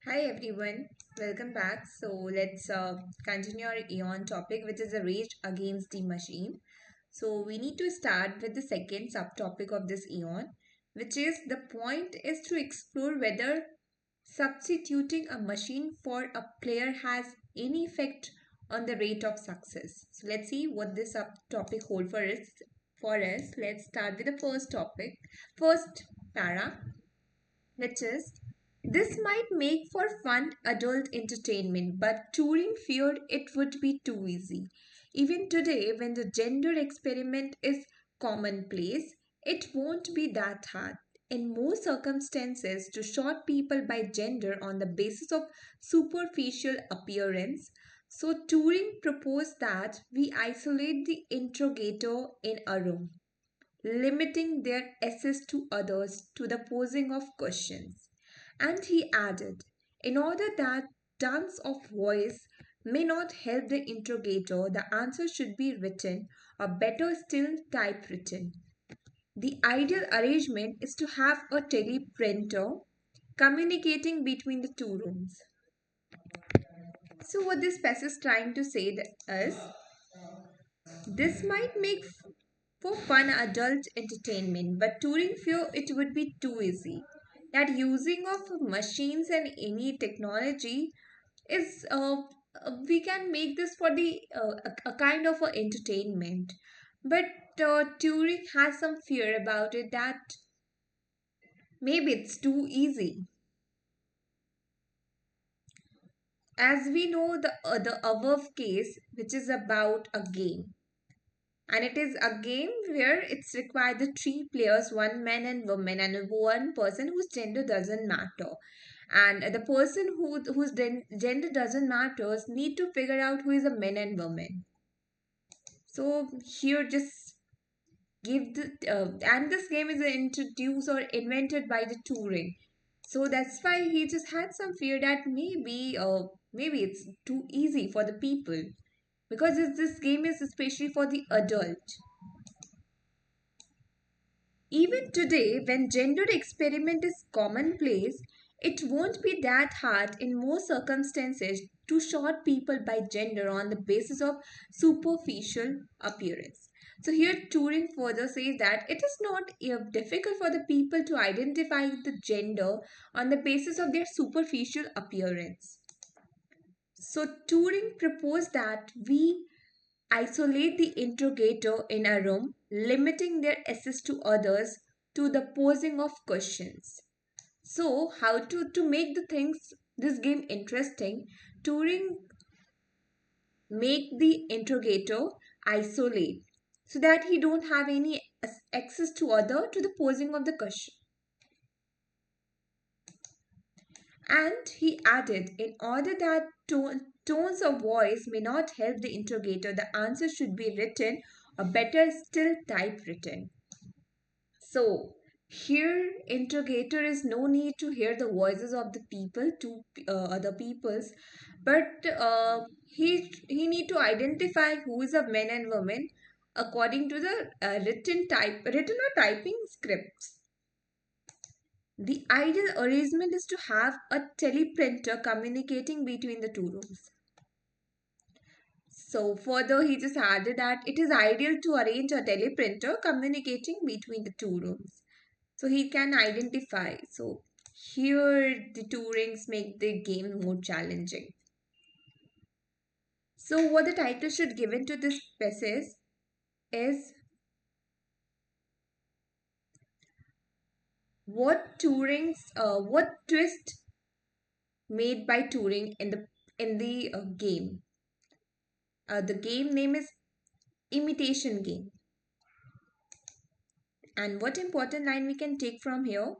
Hi everyone, welcome back. So let's continue our Eon topic, which is a rage against the machine. So we need to start with the second subtopic of this Eon, which is the point is to explore whether substituting a machine for a player has any effect on the rate of success. So let's see what this subtopic hold for us. Let's start with the first topic, first para, which is this might make for fun adult entertainment, but Turing feared it would be too easy. Even today, when the gender experiment is commonplace, it won't be that hard. In most circumstances, to sort people by gender on the basis of superficial appearance, so Turing proposed that we isolate the interrogator in a room, limiting their access to others to the posing of questions. And he added, in order that tones of voice may not help the interrogator, the answer should be written, or better still, typewritten. The ideal arrangement is to have a teleprinter communicating between the two rooms. So, what this passage is trying to say is this might make for fun adult entertainment, but Turing feared it would be too easy. That using of machines and any technology is we can make this for the a kind of a entertainment, but Turing has some fear about it that maybe it's too easy. As we know, the above case, which is about a game, and it is a game where it's required the three players, one man and woman, and one person whose gender doesn't matter. And the person whose gender doesn't matter need to figure out who is a man and woman. So here just give the and this game is introduced or invented by the Turing. So that's why he just had some fear that maybe it's too easy for the people because this game is especially for the adult. Even today, when gender experiment is commonplace, it won't be that hard in most circumstances to sort people by gender on the basis of superficial appearance. So here Turing further says that it is not difficult for the people to identify the gender on the basis of their superficial appearance. So Turing proposed that we isolate the interrogator in a room, limiting their access to others to the posing of questions. So, how to make the things this game interesting, Turing make the interrogator isolate so that he don't have any access to other to the posing of the question. And he added, in order that tones of voice may not help the interrogator, the answer should be written, or better still, typewritten. So, here, interrogator is no need to hear the voices of the people to other peoples, but he need to identify who is a man and woman according to the written or typing scripts. The ideal arrangement is to have a teleprinter communicating between the two rooms. So further, he just added that it is ideal to arrange a teleprinter communicating between the two rooms. So he can identify. So here the two rings make the game more challenging. So what the title should given to this passage is what twist made by Turing in the game. The game name is Imitation Game. And what important line we can take from here?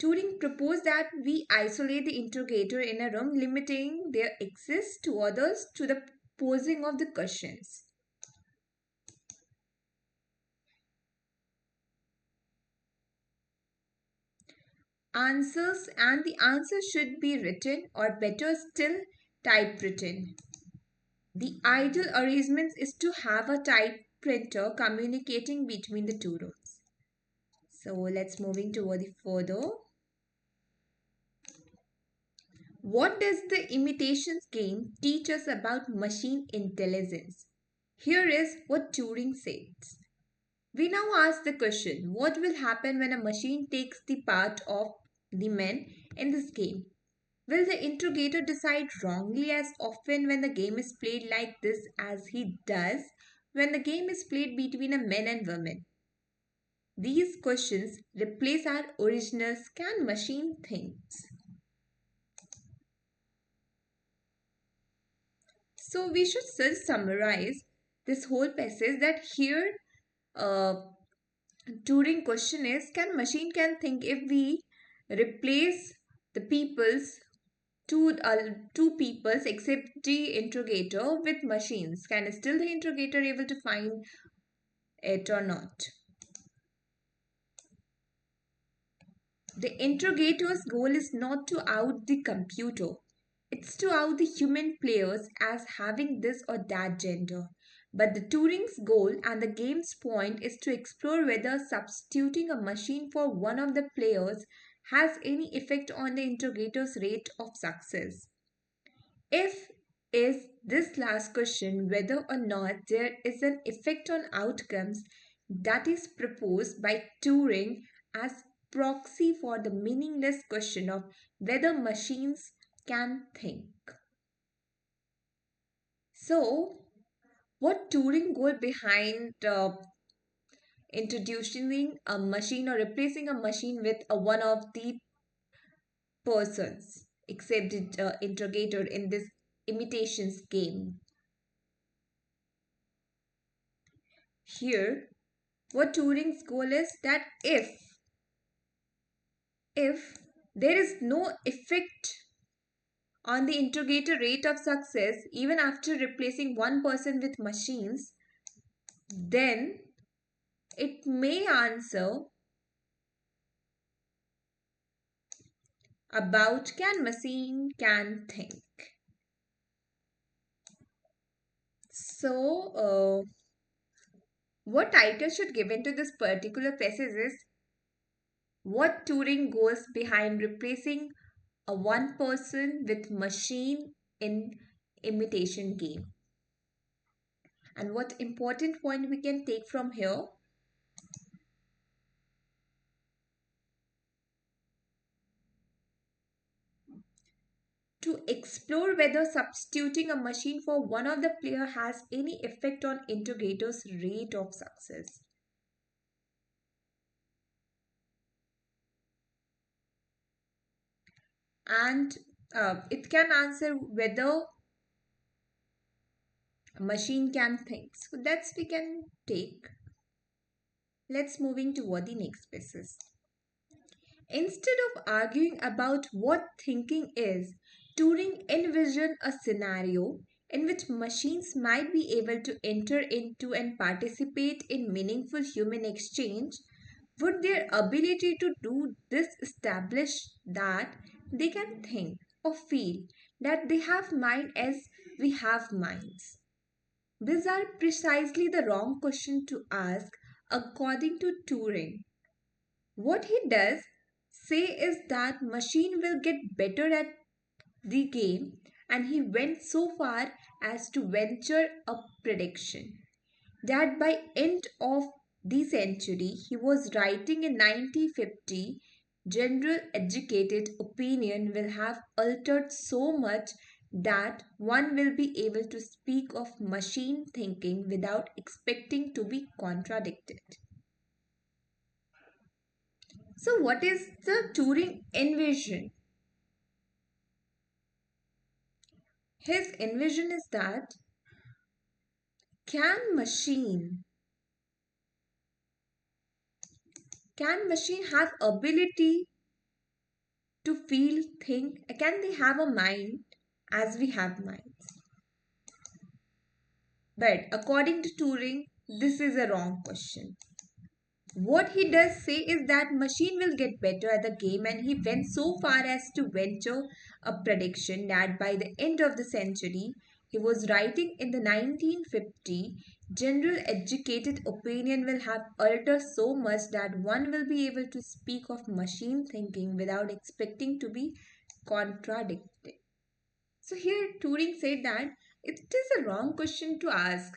Turing proposed that we isolate the interrogator in a room, limiting their access to others to the posing of the questions. Answers and the answer should be written or better still typewritten. The ideal arrangement is to have a printer communicating between the two rooms. So let's moving toward the further. What does the imitations game teach us about machine intelligence? Here is what Turing says. We now ask the question, what will happen when a machine takes the part of the man in this game? Will the interrogator decide wrongly as often when the game is played like this as he does when the game is played between a man and woman? These questions replace our original can machine things. So we should just summarize this whole passage that here uh, Turing question is can machine can think if we replace the people's two peoples except the interrogator with machines, can still the interrogator able to find it or not? The interrogator's goal is not to out the computer, it's to out the human players as having this or that gender. But the Turing's goal and the game's point is to explore whether substituting a machine for one of the players has any effect on the interrogator's rate of success. If is this last question whether or not there is an effect on outcomes that is proposed by Turing as proxy for the meaningless question of whether machines can think. So, what Turing goal behind introducing a machine or replacing a machine with one of the persons except the interrogator in this imitations game? Here, what Turing's goal is that if there is no effect on the interrogator rate of success even after replacing one person with machines, then it may answer about can machine can think. So, what title should given to this particular passage is what Turing goes behind replacing a one person with machine in imitation game. And what important point we can take from here? To explore whether substituting a machine for one of the player has any effect on interrogator's rate of success. And it can answer whether a machine can think. So that's we can take. Let's moving toward the next basis. Instead of arguing about what thinking is, Turing envisioned a scenario in which machines might be able to enter into and participate in meaningful human exchange. Would their ability to do this establish that they can think or feel, that they have mind as we have minds? These are precisely the wrong question to ask according to Turing. What he does say is that machine will get better at the game, and he went so far as to venture a prediction that by end of the century he was writing in 1950 general educated opinion will have altered so much that one will be able to speak of machine thinking without expecting to be contradicted. So, what is the Turing envision? His envision is that can machine can machine have ability to feel, think? Can they have a mind as we have minds? But according to Turing, this is a wrong question. What he does say is that machine will get better at the game, and he went so far as to venture a prediction that by the end of the century, he was writing in the 1950 General educated opinion will have altered so much that one will be able to speak of machine thinking without expecting to be contradicted. So here Turing said that it is a wrong question to ask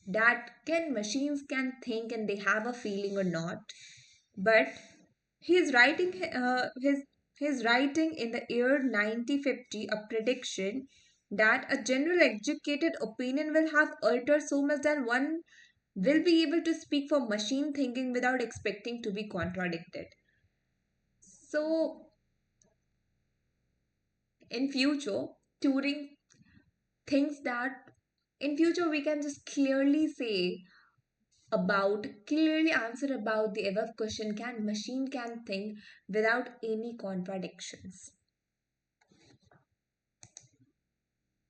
that can machines can think and they have a feeling or not. But he's writing his writing in the year 1950 a prediction that a general educated opinion will have altered so much that one will be able to speak for machine thinking without expecting to be contradicted. So in future, Turing thinks that in future we can just clearly answer about the above question, can machine can think without any contradictions.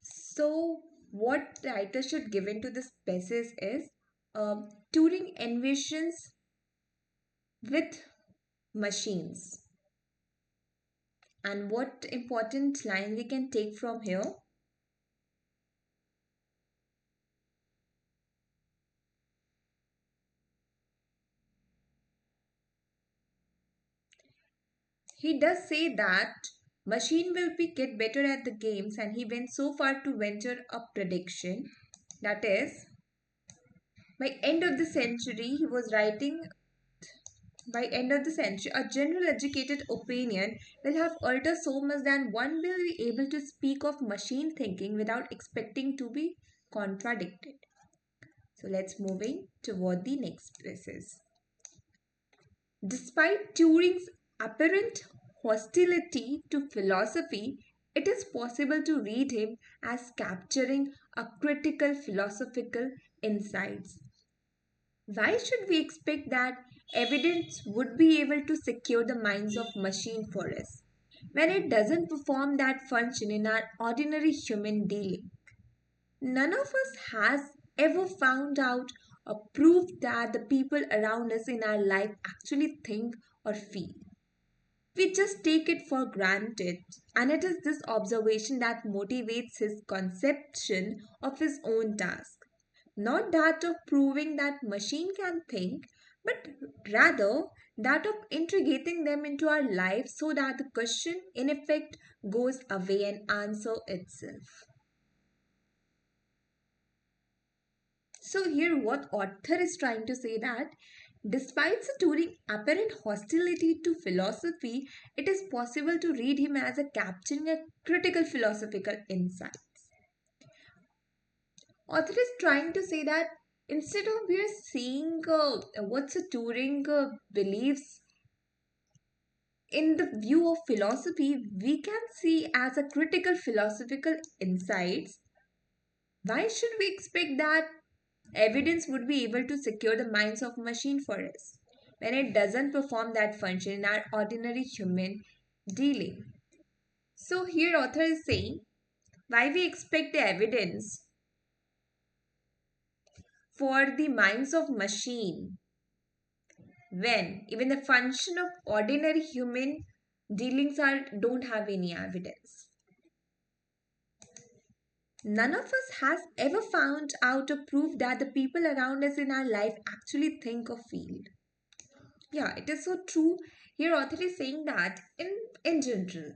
So what writer should give into this basis is Turing envisions with machines. And what important line we can take from here? He does say that machine will be get better at the games, and he went so far to venture a prediction that is by end of the century he was writing by end of the century a general educated opinion will have altered so much that one will be able to speak of machine thinking without expecting to be contradicted. So let's moving toward the next places. Despite Turing's apparent hostility to philosophy, it is possible to read him as capturing a critical philosophical insights. Why should we expect that evidence would be able to secure the minds of machine for us when it doesn't perform that function in our ordinary human dealing? None of us has ever found out or proved that the people around us in our life actually think or feel. We just take it for granted, and it is this observation that motivates his conception of his own task. Not that of proving that machine can think, but rather that of integrating them into our lives so that the question in effect goes away and answer itself. So here what author is trying to say that despite Turing's apparent hostility to philosophy, it is possible to read him as a capturing a critical philosophical insights. Author is trying to say that instead of we are seeing what's a Turing believes in the view of philosophy, we can see as a critical philosophical insights. Why should we expect that evidence would be able to secure the minds of machine for us when it doesn't perform that function in our ordinary human dealing? So here author is saying why we expect the evidence for the minds of machine when even the function of ordinary human dealings are don't have any evidence. None of us has ever found out a proof that the people around us in our life actually think or feel. Yeah, it is so true. Here author is saying that in general,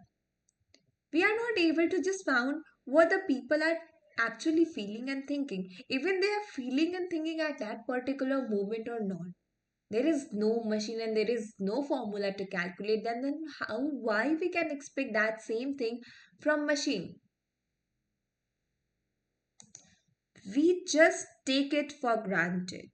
we are not able to just found what the people are actually feeling and thinking. Even they are feeling and thinking at that particular moment or not. There is no machine and there is no formula to calculate that, then how why we can expect that same thing from machine? We just take it for granted.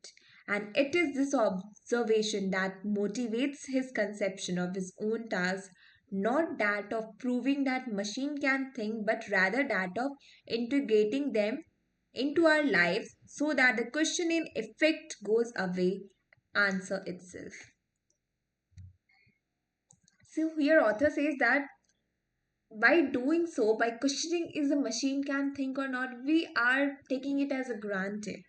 And it is this observation that motivates his conception of his own task, not that of proving that machine can think, but rather that of integrating them into our lives so that the question in effect goes away, answer itself. So here author says that by doing so, by questioning is a machine can think or not, we are taking it as a granted.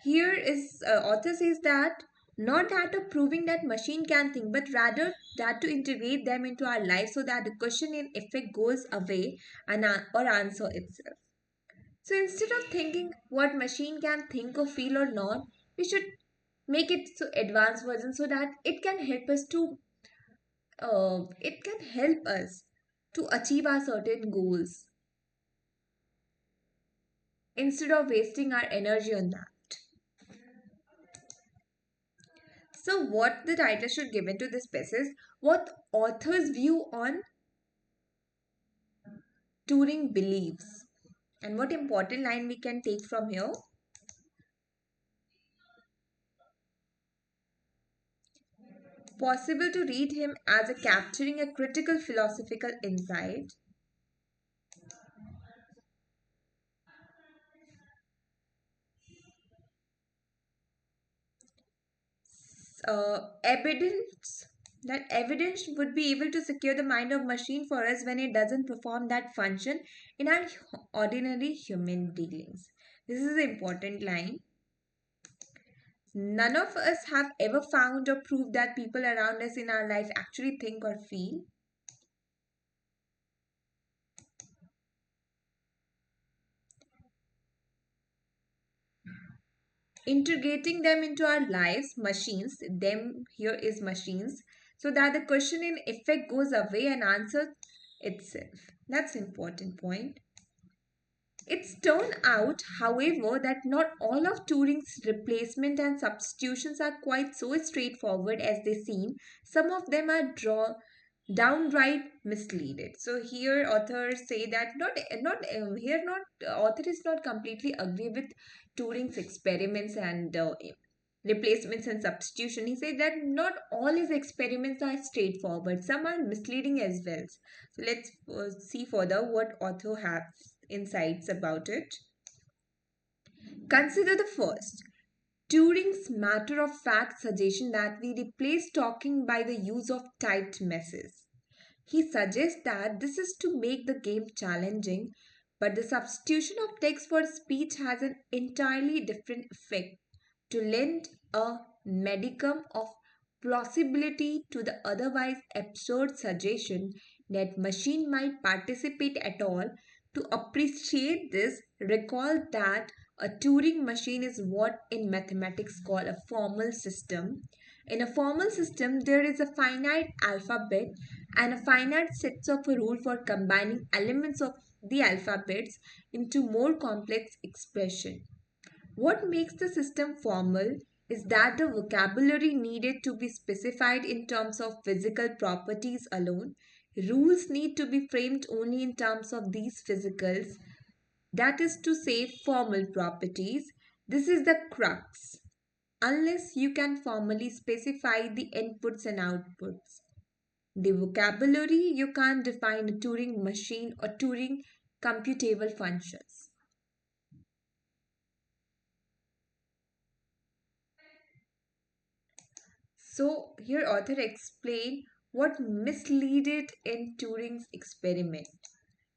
Here is author says that Not that of proving that machine can think, but rather that to integrate them into our life so that the question in effect goes away and or answer itself. So instead of thinking what machine can think or feel or not, we should make it so advanced version so that it can help us to achieve our certain goals instead of wasting our energy on that. So what the title should give into this piece is what author's view on Turing believes. And what important line we can take from here? Possible to read him as a capturing a critical philosophical insight, evidence that evidence would be able to secure the mind of machine for us when it doesn't perform that function in our ordinary human dealings. This is an important line. None of us have ever found or proved that people around us in our life actually think or feel. Integrating them into our lives, machines, them here is machines, so that the question in effect goes away and answers itself. That's important point. It's turned out, however, that not all of Turing's replacement and substitutions are quite so straightforward as they seem. Some of them are downright misleaded. So here authors say that not author is not completely agree with Turing's experiments and replacements and substitution. He said that not all his experiments are straightforward. Some are misleading as well. So let's see further what author has insights about it. Consider the first. Turing's matter of fact suggestion that we replace talking by the use of typed messages. He suggests that this is to make the game challenging, but the substitution of text for speech has an entirely different effect to lend a modicum of plausibility to the otherwise absurd suggestion that machine might participate at all. To appreciate this, recall that a Turing machine is what in mathematics called a formal system. In a formal system, there is a finite alphabet and a finite sets of a rule for combining elements of the alphabets into more complex expression. What makes the system formal is that the vocabulary needed to be specified in terms of physical properties alone. Rules need to be framed only in terms of these physicals, that is to say, formal properties. This is the crux. Unless you can formally specify the inputs and outputs, the vocabulary, you can't define a Turing machine or Turing computable functions. So here author explain what misleaded in Turing's experiment.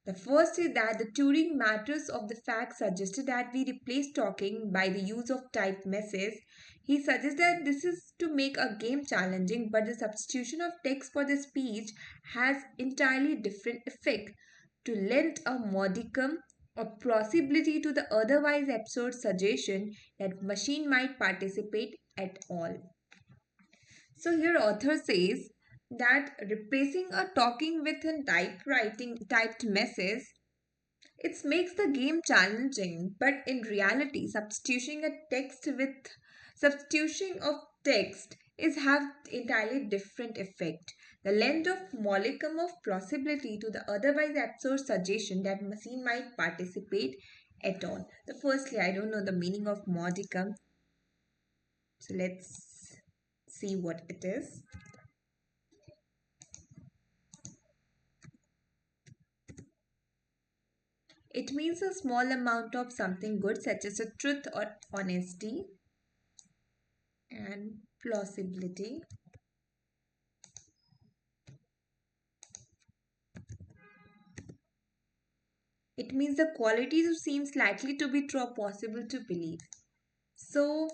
The first is that the Turing matters of the fact suggested that we replace talking by the use of typed messages. He suggests that this is to make a game challenging, but the substitution of text for the speech has entirely different effect to lend a modicum of plausibility to the otherwise absurd suggestion that machine might participate at all. So here author says that replacing a talking with a typewriting typed message, it makes the game challenging, but in reality substitution of text is have entirely different effect. The length of molecule of plausibility to the otherwise absurd suggestion that machine might participate at all. The firstly, I don't know the meaning of modicum, so let's see what it is. It means a small amount of something good, such as a truth or honesty and plausibility. It means the qualities seems likely to be true or possible to believe. So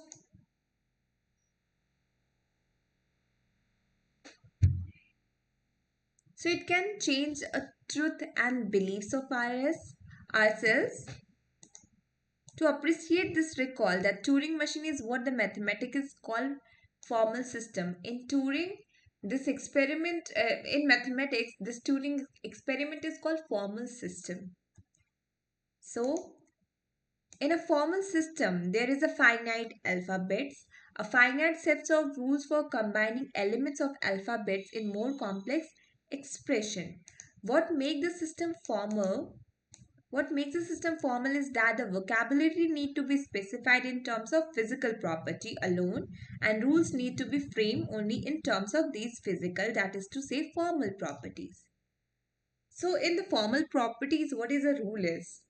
So it can change a truth and beliefs of ourselves. To appreciate this, recall that Turing machine is what the mathematics call formal system. In Turing, this experiment in mathematics, this Turing experiment is called formal system. So, in a formal system, there is a finite alphabets, a finite set of rules for combining elements of alphabets in more complex expression. What make the system formal what makes a system formal is that the vocabulary need to be specified in terms of physical property alone and rules need to be framed only in terms of these physical, that is to say, formal properties. So in the formal properties, what is a rule is?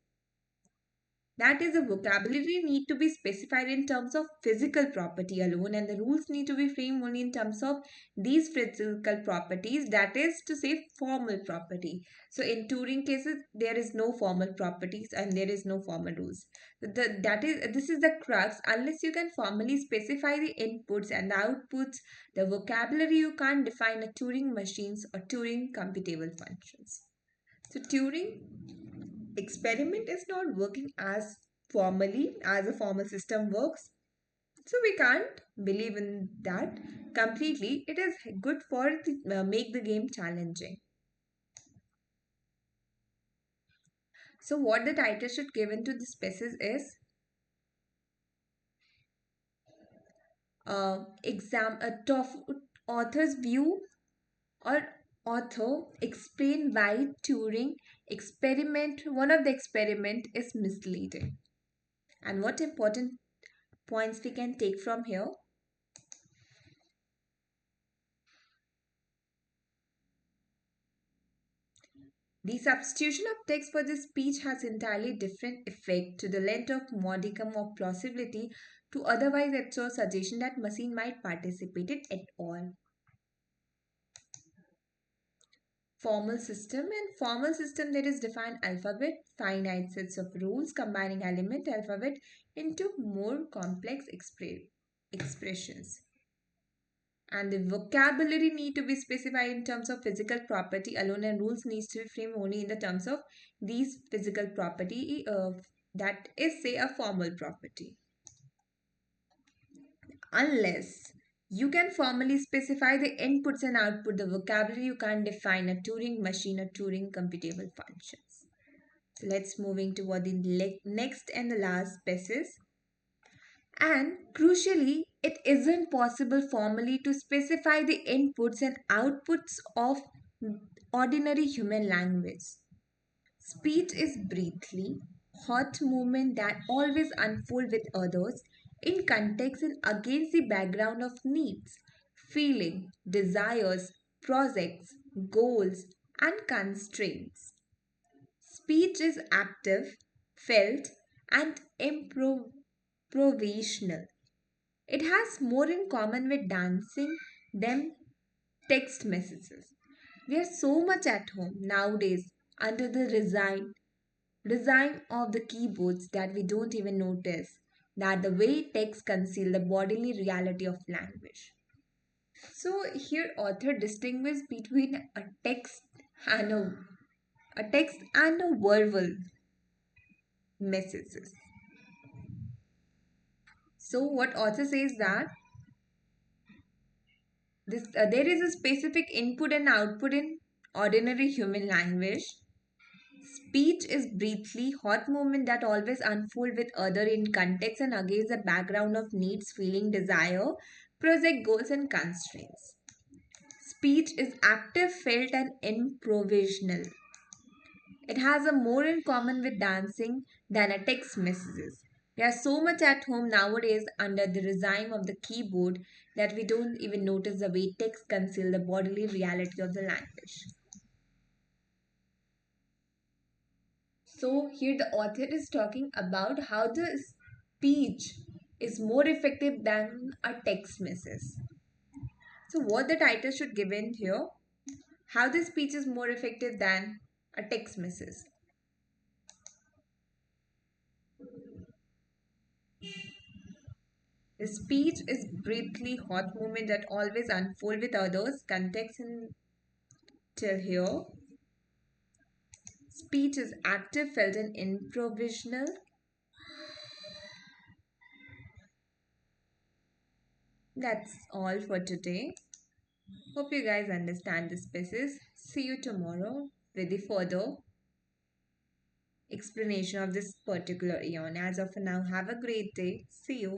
That is, the vocabulary need to be specified in terms of physical property alone, and the rules need to be framed only in terms of these physical properties, that is to say, formal property. So, in Turing cases, there is no formal properties and there is no formal rules. This is the crux. Unless you can formally specify the inputs and the outputs, the vocabulary you can't define a Turing machines or Turing computable functions. So, Turing experiment is not working as formally as a formal system works. So we can't believe in that completely. It is good for make the game challenging. So what the title should give into the species is a tough author's view or author explain why Turing experiment one of the experiment is misleading and what important points we can take from here. The substitution of text for the speech has entirely different effect to the length of modicum of plausibility to otherwise absurd suggestion that machine might participate in at all. Formal system there is defined alphabet, finite sets of rules combining element alphabet into more complex expressions. And the vocabulary need to be specified in terms of physical property alone and rules needs to be framed only in the terms of these physical property that is say a formal property. Unless you can formally specify the inputs and output, the vocabulary you can't define a Turing machine or Turing computable functions. So let's moving toward the next and the last species. And crucially, it isn't possible formally to specify the inputs and outputs of ordinary human language. Speech is briefly, hot movement that always unfold with others in context and against the background of needs, feeling, desires, projects, goals, and constraints. Speech is active, felt, and improvisational. It has more in common with dancing than text messages. We are so much at home nowadays under the design of the keyboards that we don't even notice that the way text conceal the bodily reality of language. So here author distinguishes between and a text and a verbal messages. So what author says that there is a specific input and output in ordinary human language. Speech is briefly hot movement that always unfold with other in context and against the background of needs, feeling, desire, project goals and constraints. Speech is active, felt and improvisational. It has a more in common with dancing than a text messages. We are so much at home nowadays under the regime of the keyboard that we don't even notice the way text conceal the bodily reality of the language. So here the author is talking about how the speech is more effective than a text message. So what the title should give in here, how the speech is more effective than a text message. The speech is briefly hot moment that always unfold with others, context and till here. Speech is active, felt, and improvisational. That's all for today. Hope you guys understand the species. See you tomorrow with the further explanation of this particular eon. As of now, have a great day. See you.